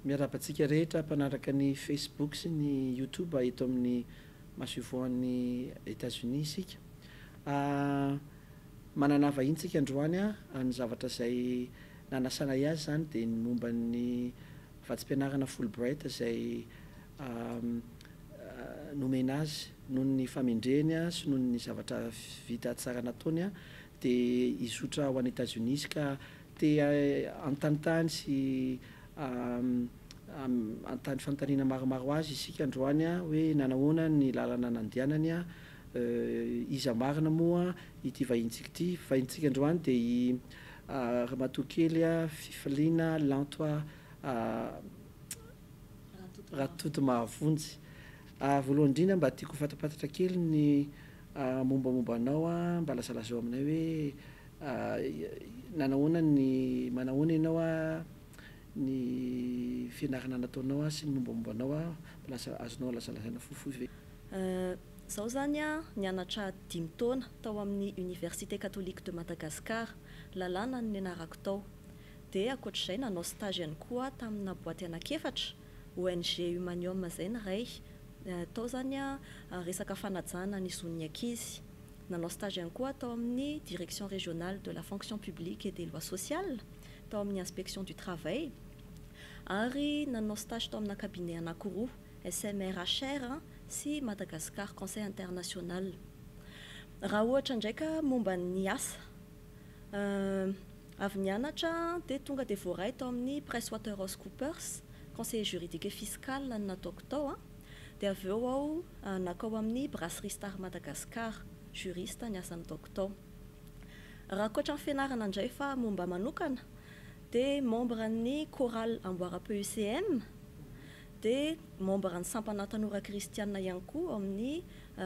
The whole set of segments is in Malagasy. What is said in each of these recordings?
miarabantsika rehetra mpanaraka ny Facebook sy ny YouTube eto amin'ny masovoan'ny États-Unis isika. Manana vahintsika androany ny zavatra izay nanasana azy zany dia ny momba ny vatsim-pianarana Fulbright izay nomena azy noho ny famendreny sy noho ny zavatra vita tsara nataony dia izotra ho any États-Unis ka te antanitany sy antany fanontaniana maromaro azy isika androany hoe nanahoana ny lalana nandehanany iza marina moa ity vahintsika ity. Vahintsika androany dia ramatokely fifaliana Lantois Ratoto Mahavonjy. Voalohany indrindra mba tiako fatapatatra kely ny mombamomba anao mba lasalazao aminay hoe nanahoana ny manahoana ianao ny fianarana nataonao sy ny mombamomba anao lasa azonao lazalazana fohifohy ve? Zaho zany nianatra 5 taona tao amin'ny Université catholique de Madagascar, lalàna ny nianarako tao. Dia ankoatr'izay nanao stage ihany koa tamina boaty anankefatra ONG Humanium zay ny ray. Tao zany resaka fanajana ny zon'ny ankizy. Nanao stage ihany koa tao amin'ny direction régionale de la fonction publique et des lois sociales, tao amin'ny inspection du travail. Ary nanao stage tao amina cabinet anankiroa, SMRHR sy Madagascar Conseil International. Raha ohatra ndraika momba ny asa, avy nianatra dia tonga dia voaray tao amin'ny PricewaterhouseCoopers, conseiller juridique et fiscal no nataoko tao. Dia avy eo aho nakao amin'ny Brasserie Star Madagascar, juriste ny asa nataoko tao. Raha ankoatra ny fianarana indray fa momba manokana dia membre ny chorale Amboarapeu UCM, dia membre ny sampana tanora kristiana ihany koa amin'ny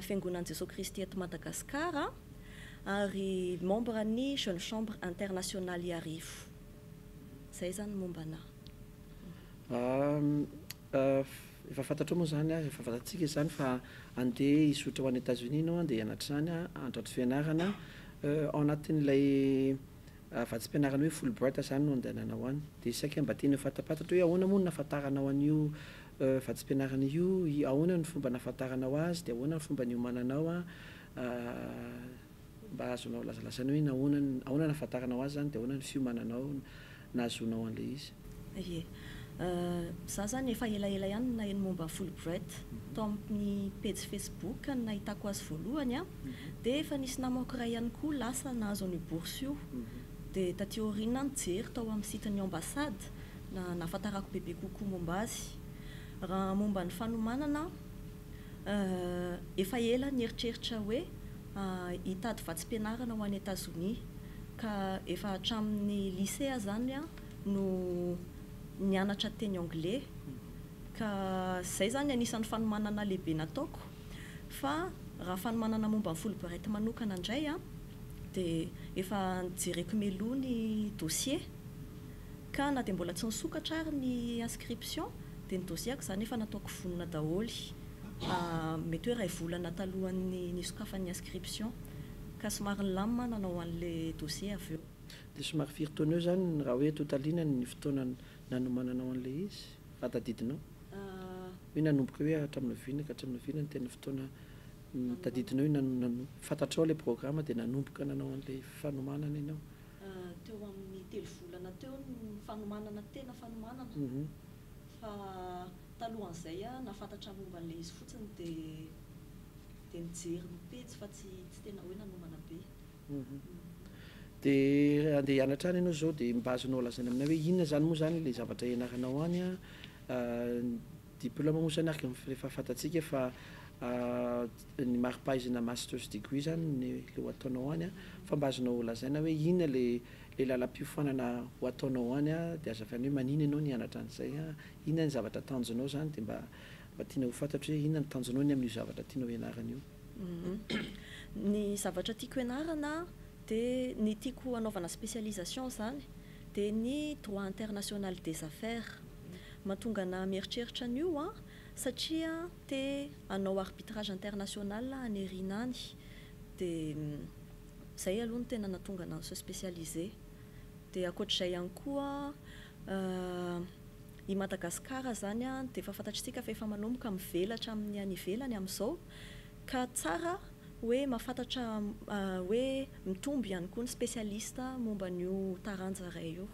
fiangonan'i Jesosy Kristy eto Madagasikara, ary membre ny jeune chambre internationale Iarivo. Zay zany momba efa fantatro moa zany efa fantatsika zany fa andeha isotra ho any États-Unis ianao dia hianatra zany andrato fianarana ao anatin'ilay vatsim-pianarana hoe Fulbright zany no andehananao any. Dia saika mba tianao fantapatatra hoe ahoana moa no nahafantaranao an'io vatsim-pianarana io, ahoana ny fomba nahafantaranao azy, dia ahoana ny fomba niomananao mba azonao lazalazana hoe ahoana nahafantaranao azy zany dia ahoana ny fiomananao nahazoanao an'ilay izy. Ie. Za zany efa elaela ihany naheno momba Fulbright tao amin'ny page Facebook nahitako azy voalohany dia efa nisy namako iray ihany koa lasa nahazo an'io bourse io. Dia taty aoriana nijery tao amin'ny site-ny ambassade nahafantarako bebe kokoa momba azy. Raha momba ny fanomanana, efa ela nieritreritra hoe hitady vatsim-pianarana ho any États-Unis ka efa hatramin'ny lycée zany no nianatra teny anglais, ka zay zany anisan'ny fanomanana lehibe nataoko. Fa raha fanomanana momba ny Fulbright manokana indray dia efa nijereko meloa ny dossier, ka na dia mbola tsy nisokatra ary ny inscription dia ny dossierko zany efa nataoko vonona daholy, mety hoe 2 volana talohan'ny nisokafan'ny inscription, ka somary lamina nanao an'ilay dossier avy eo. Dia somary firy taona eo zany raha hoe totalina ny fotoana nanomananao an'ilay izy tadidinao? Hoe nanomboka hoe hatramin'ny novina ka hatramin'ny novina ny tena fotoana tadidinao hoe fantatrao ilay programme dia nanomboka nanao an'ilay fanomanana ianao? Teo amin'ny 3 volana teo ny fanomanana tena fanomanana. Fa talohan'izay nafantatra momba an'ilay izy fotsiny dia nijery ny pejy fa tsy tena hoe nanomana be. Dia andeha hianatra any ianao zao dia mba azonao lazaina aminay hoe inona zany moa zany ilay zavatra ianaranao any diplôme moa zany araka efa fantatsika fa ny maripahaizana masters degree zany ny ho ataonao any fa mba azonao lazaina hoe inona ilay lalam-piofanana ho ataonao any dia azavana hoe manina ianao nianatra an'izay, inona ny zavatra tanjonao zany dia mba tianao ho fantatra hoe inona ny tanjonao ny amin'io zavatra tianao ianarana io. Ny zavatra tiako ianarana dia ny tiako hanaovana spécialisation zany dia ny droit international des affaires. Mahatonga na mieritreritra an'io satria te hanao arbitrage international any Erina any, dia zay aloha no tena nahatonga na se spécialiser. Dia ankoatr'izay ihany koa I Madagasikara zany a dia efa fantatritsika fa efa manomboka mivelatra amin'ny any ivelany amin'izao ka tsara hoe mahafantatra hoe mitombo ihany koa ny spesialista momba n'io taranja iray io.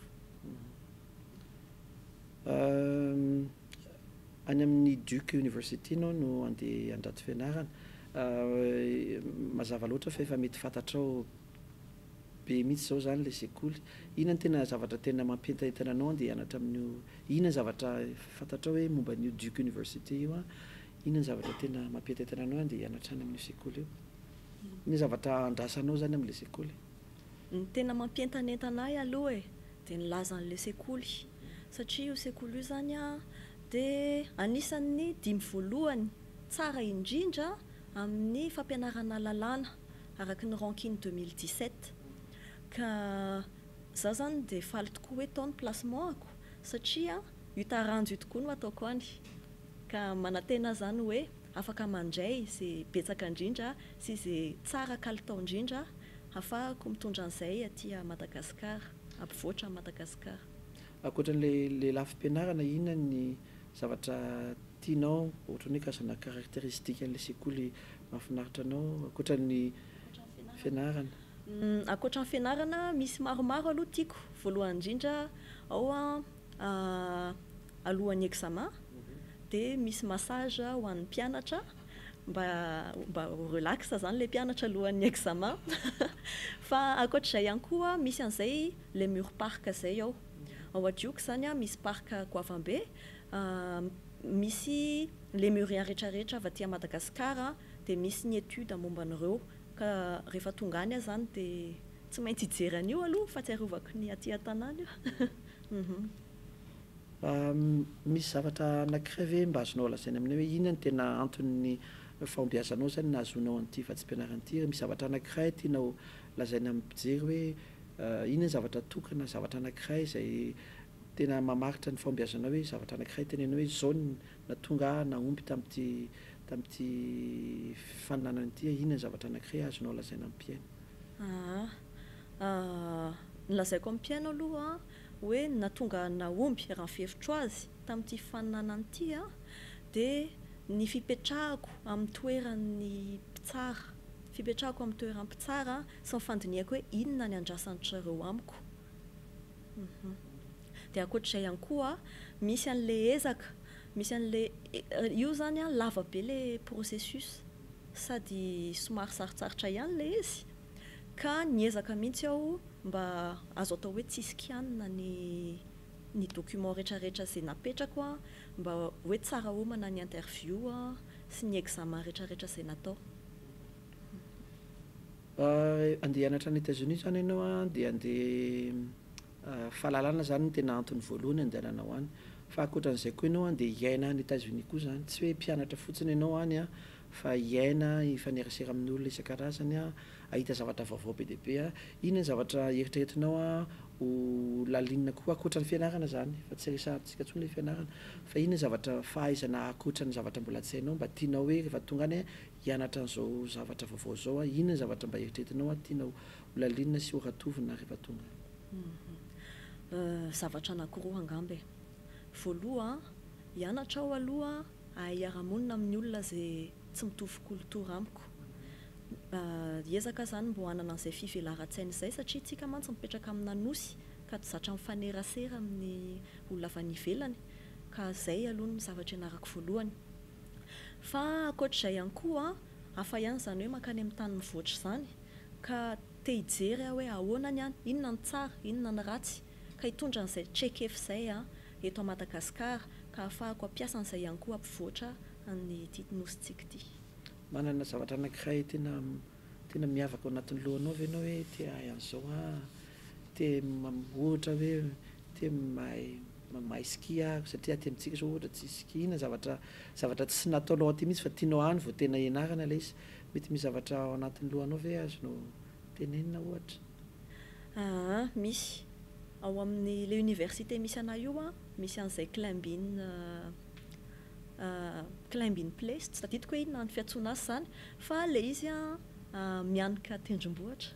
Any amin'ny Duke University no andeha andrato fianarana. Mazava loatra fa efa mety fantatrao be mihitsy zao zany le sekoly. Inona tena zavatra tena mampientanentana anao andeha hianatra amin'io? Inona zavatra fantatrao hoe momba n'io Duke University io a? Inona zavatra tena mampientanentana anao andeha hianatra any amin'io sekoly io? Inona zavatra andrasanao zany amin'le sekoly? Ny tena mampientanentana ahy aloha dia ny lazan'le sekoly satria io sekoly io zany a dia anisan'ny 5 voalohany tsara indrindra amin'ny fampianarana lalàna araky ny ranking 2017 ka za zany dia faly tokoa hoe tao ny placementako satria io taranjo io tokoa no ataoko any ka manantena zany hoe afaka mandray izay betsaka indrindra sy izay tsara kalitao indrindra afahako mitondra an'izay aty a Madagasikara, ampivoatra Madagasikara. Ankoatran'le lafim-pianarana, inona ny zavatra tianao ohatran'ny hoe karazana karakteristika an'le sekoly mahafinaritra anao ankoatran'ny fianarana? Ankoatran'ny fianarana misy maromaro aloha tiako. Voalohany indrindra ao a alohan'ny examen dia misy massage ho an'ny mpianatra mba relax zany le mpianatra alohan'ny examen fa ankoatr'izay ihany koa misy an'izay le mur parc zay ao adioko zany a misy parc Goavambe, misy le murien rehetrarehetra avy aty Madagasikara dia misy ny étude momba an'ireo ka rehefa tonga any zany dia tsy maintsy hijery an'io aloha fa tsy arovako ny aty an-tanàna io. Misy zavatra anankiray ve mba azonao lazaina aminay hoe inona ny tena anton'ny fahombiazanao zany nazonao an'ity fatsim-pianarana ity? Misy zavatra anankiray tianao lazaina amin'ny mpijery hoe inona ny zavatra tokana, zavatra anankiray izay tena mamaritra ny fahombiazanao hoe zavatra anankiray tenenao hoe zao natonga nahomby tamin'ity faninanana ity, inona ny zavatra anankiray azonao lazaina amin'ny mpiaina? Nolazaiko amin'ny mpiaina aloha hoe natonga nahomby raha ny fihevitro azy tamin'ity faninanana ity dia ny fipetrahako amin'ny toeran'ny mpitsara, fipetrahako amin'ny toeran'ny mpitsara sy ny fandinihako hoe inona ny andrasan'ireo amiko. Dia ankoatr'izay ihany koa misy an'le ezaka, misy an'le io zany a lava be le processus sady somary sarotsarotra ihany le izy ka niezaka mihitsy aho mba azo atao hoe tsisy kianina ny document rehetrarehetra izay napetrako mba hoe tsara homana ny interview sy ny examen rehetrarehetra izay natao. Andeha hianatra any États-Unis zany ianao dia andeha fahalalana zany tena antony voalohany andehananao any, fa ankoatran'izay koa ianao andeha hiaina any États-Unis koa zany, tsy hoe mpianatra fotsiny ianao any fa hiaina hifanerasera amin'ny olona isan-karazany ahita zavatra vaovao be dia be. Inona ny zavatra eritreretinao ho lalinina koa ankoatran'ny fianarana zany, fa tsy resahantsika intsony le fianarana, fa inona ny zavatra fahaizana ankoatran'ny zavatra mbola tsy hainao mba tianao hoe rehefa tonga any hianatra an'izao zavatra vaovao zao, inona ny zavatra mba eritreretinao tianao ho lalinina sy ho ratovina rehefa tonga? Zavatra anankiroa angamba. Voaloha hianatra aho aloha hiara-monina amin'ny olona izay tsy mitovy kultura amiko. Hiezaka zany mba hanana an'izay fivelaran-tsaina izay satria tsika mantsy mipetraka amina nosy ka tsy zatra mifanerasera amin'ny olona avy any ivelany ka izay aloha ny zavatra ianarako voalohany. Fa ankoatr'izay ihany koa hafa ihany zany hoe mankany amin'ny tany mivoatra zany ka te hijery hoe ahoana ny any, inona ny tsara, inona ny ratsy ka hitondra an'izay check-if izay eto a Madagasikara ka ahafahako ampiasa an'izay ihany koa ampivoatra ny ity nosintsika ity. Manana zavatra anankiray tena miavaka ao anatin'ny lohanao ve ianao hoe te hahay an'izao te ohatra hoe te mahay ski satria aty amintsika zao ohatra tsy ski, inona zavatra tsy nataonao aty mihitsy fa tianao any vao tena ianarana ilay izy, mety misy zavatra ao anatin'ny lohanao ve azonao tenenina ohatra? Misy ao amin'ny le université misy anay io misy an'izay climbing place, tsy tadidiko hoe inona ny fiantsoana azy zany fa le izy mianika tendrombohitra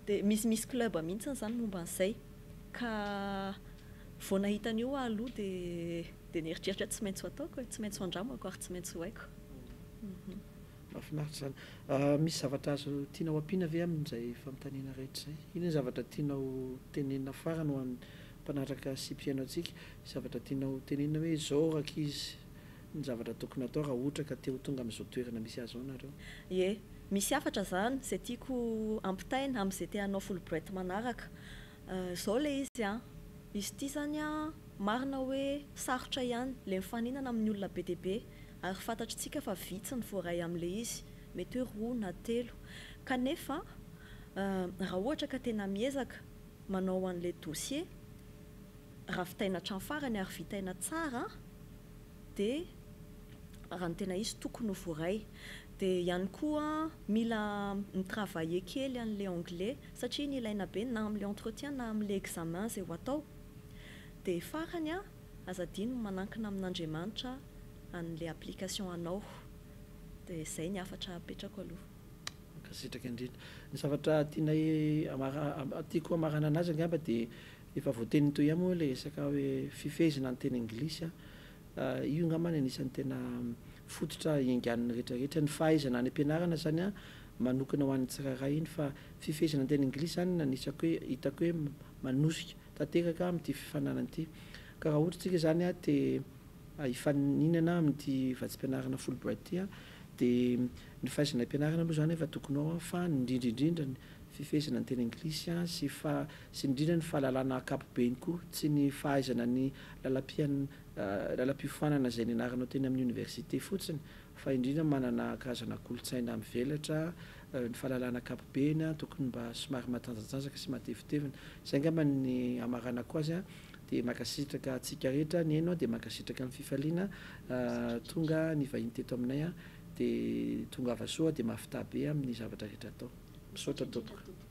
dia misy club mihitsy zany momba an'izay ka vao nahitan'io aloha dia nieritreritra tsy maintsy ho ataoko tsy maintsy ho andramako ary tsy maintsy ho haiko. Mahafinaritra zany. Misy zavatra azo tianao ampiana ve amin'izay fanontaniana rehetra izay? Inona ny zavatra tianao tenenina farany ho an'ny mpanaraka sipianao antsika? Zavatra tianao tenenina hoe izao rakizy ny zavatra tokony atao raha ohatra ka te ho tonga amin'izao toerana misy azy ao nareo? Ie, misy hafatra zany izay tiako ampitaina amin'izay te hanao Fulbright manaraka. Izao ilay izy izy ity zany marina hoe sarotra ihany ilay mifaninana amin'ny olona be dia be, ary fantatritsika fa vitsy ny voaray amin'ilay izy, mety hoe 2 na 3, kanefa raha ohatra ka tena miezaka manao an'ilay dossier, ravitaina hatramin'ny farany ary vitaina tsara, dia raha ny tena izy tokony ho voaray. Dia ihany koa mila mitravailler kely an'ilay anglais satria ny ilaina be na amin'ilay entretien na amin'ilay examen izay ho atao. Dia farany azadino manankina amin'Andriamanitra an'ilay application anao. Dia izay ny hafatra apetrako aloha. Kasitraka indrindra. Ny zavatra tiako hamarana anazy angamba dia efa voateniny toy ihany moa ilay resaka hoe fifehezana ny teny anglisy. Io angamba ny anisan'ny tena fototra iangan'ny rehetrarehetra. Ny fahaizana any am-pianarana zany manokana ho an'ny tsirairay iny, fa fifehezana ny teny anglisy zany anisako hoe hitako hoe manosika tanteraka amin'ity fifanana ity. Ka raha ohatra tsika zany te hifaninana amin'ity vatsim-pianarana Fulbright ity dia ny fahaizana am-pianarana aloha zany efa tokony ao fa indrindrindrindra ny fifehezana ny teny anglisy sy indrindra ny fahalalana ankapobeny koa, tsy ny fahaizana ny lalam-piofanana izay nianaranao teny amin'ny université fotsiny, fa indrindra manana karazana kolontsaina mivelatra, ny fahalalana ankapobeny tokony mba somary matanjatanjaka sy matevitevina. Izay angamba ny amaranako azy dia mankasitraka antsika rehetra ny haino dia mankasitraka amin'ny fifaliana tonga ny vahiny teto aminay dia tonga avasoa dia mafita be amin'ny zavatra rehetra atao. Misaotra tompoko.